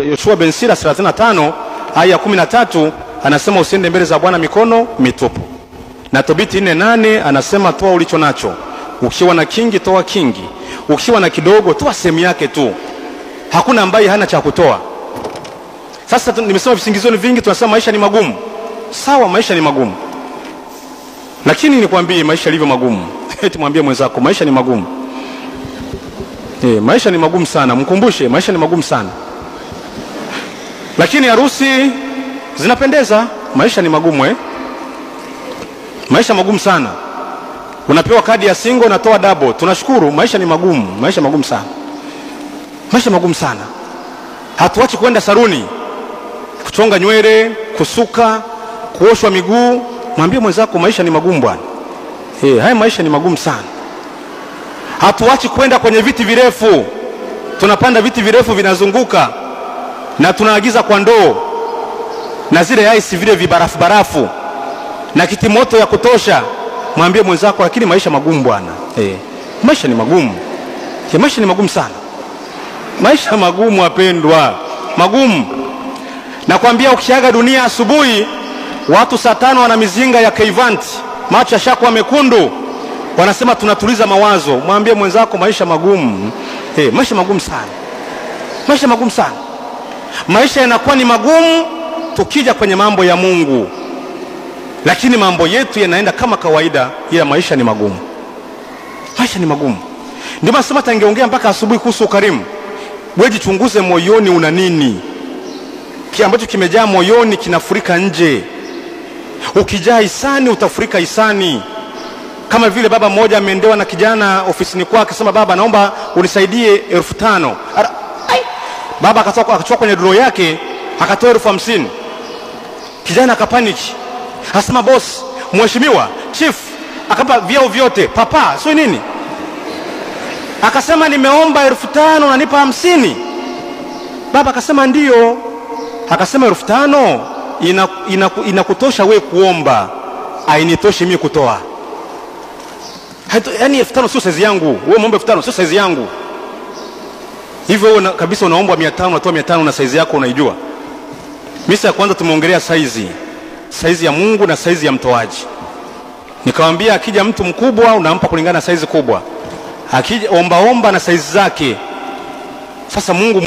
Yoshua ben Sira 35 aya 13 anasema usiende mbele za Bwana mikono mitupu. Na Tobiti 4:8 anasema toa ulicho nacho. Ukiwa na kingi toa kingi. Ukiwa na kidogo toa sehemu yake tu. Hakuna ambaye hana cha kutoa. Sasa nimesema visingizio ni vingi, tunasema maisha ni magumu. Sawa, maisha ni magumu. Lakini nikwambie maisha yalivyo magumu. Eti mwambie mwenzako maisha ni magumu. Maisha ni magumu sana. Mkumbushe maisha ni magumu sana. Lakini harusi zinapendeza. Maisha ni magumu Maisha magumu sana. Unapewa kadi ya single unatoa double. Tunashukuru, maisha ni magumu. Maisha magumu sana. Maisha magumu sana. Hatuachi kwenda saruni, kuchonga nywele, kusuka, kuoshwa miguu. Mwambie mwenzako maisha ni magumu bwana. Haya maisha ni magumu sana. Hatuachi kwenda kwenye viti virefu. Tunapanda viti virefu vinazunguka na tunaagiza kwa ndoo na zile ice vile vibarafu barafu na kitimoto ya kutosha. Mwambie mwenzako lakini maisha magumu bwana. Maisha ni magumu. Maisha ni magumu sana. Maisha magumu wapendwa. Magumu. Nakwambia ukiaga dunia asubuhi, watu saa 5 wana mizinga ya Keivanti, macho yashakuwa mekundu. Wanasema tunatuliza mawazo. Mwambie mwenzako maisha magumu. Maisha magumu sana. Maisha magumu sana. Maisha yanakuwa ni magumu tukija kwenye mambo ya Mungu. Lakini mambo yetu yanaenda kama kawaida, ila maisha ni magumu. Maisha ni magumu. Ndio maana sema tangeongea mpaka asubuhi kuhusu ukarimu. Wewe jichunguze moyoni una nini? Kile ambacho kimejaa moyoni kinafurika nje. Ukijaa hisani utafurika hisani. Kama vile baba mmoja ameendewa na kijana ofisini kwake, akasema baba naomba unisaidie 5,000. Baba akachukua kwenye draw yake akatoa 50,000. Kijana akapaniki. Akasema boss, mheshimiwa, chief, akapa vyao vyote, papa, sio nini? Akasema nimeomba 5,000 unanipa 50. Baba akasema ndio. Akasema 5,000 inakutosha wewe kuomba, hainitoshi mimi kutoa. Yaani 5,000 sio size yangu. Wewe muombe 5,000 sio size yangu. Hivyo wewe kabisa unaomba 500 unatoa 500 na size yako unaijua. Misa ya kwanza tumeongelea size ya Mungu na size ya mtoaji. Nikamwambia akija mtu mkubwa unampa kulingana na size kubwa. Akija omba na size zake. Sasa Mungu